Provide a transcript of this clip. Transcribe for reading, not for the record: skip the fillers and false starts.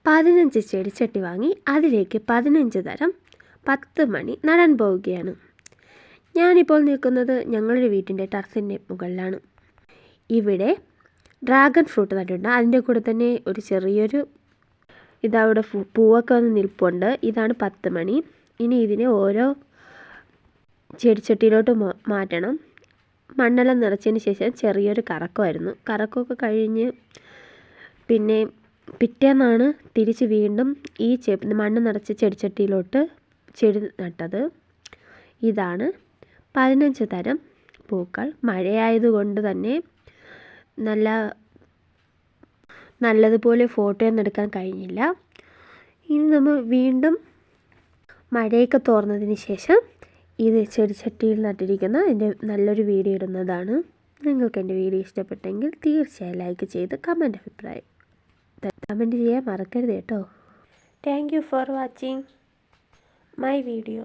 15 ചെടിച്ചട്ടി വാങ്ങി അതിലേക്ക് 15 തരം 10 മണി നടാൻ പോവുകയാണ്. ഞാനിപ്പോൾ നിൽക്കുന്നത് ഞങ്ങളുടെ വീട്ടിൻ്റെ ടെറസിൻ്റെ മുകളിലാണ്. ഇവിടെ ഡ്രാഗൺ ഫ്രൂട്ട് നട്ടിട്ടുണ്ട്. അതിൻ്റെ കൂടെ തന്നെ ഒരു ചെറിയൊരു ഇതവിടെ പൂവൊക്കെ വന്ന് നിൽപ്പുണ്ട്. ഇതാണ് 10 മണി. ഇനി ഇതിനെ ഓരോ ചെടിച്ചട്ടിയിലോട്ട് മാറ്റണം. മണ്ണെല്ലാം നിറച്ചതിന് ശേഷം ചെറിയൊരു കറക്കമായിരുന്നു. കറക്കമൊക്കെ കഴിഞ്ഞ് പിന്നെ പിറ്റേന്നാണ് തിരിച്ച് വീണ്ടും ഈ മണ്ണ് നിറച്ച ചെടിച്ചട്ടിയിലോട്ട് ചെടി നട്ടത്. ഇതാണ് 15 തരം പൂക്കൾ. മഴയായതുകൊണ്ട് തന്നെ നല്ലതുപോലെ ഫോട്ടോയൊന്നും എടുക്കാൻ കഴിഞ്ഞില്ല. ഇനി നമ്മൾ വീണ്ടും മഴയൊക്കെ തോർന്നതിന് ശേഷം ഇത് ചെടിച്ചട്ടിയിൽ നട്ടിരിക്കുന്ന എൻ്റെ നല്ലൊരു വീഡിയോ ഇടുന്നതാണ്. നിങ്ങൾക്ക് എൻ്റെ വീഡിയോ ഇഷ്ടപ്പെട്ടെങ്കിൽ തീർച്ചയായും ലൈക്ക് ചെയ്ത് കമൻറ്റ് ചെയ്യാൻ മറക്കരുത് കേട്ടോ. Thank you for watching my video.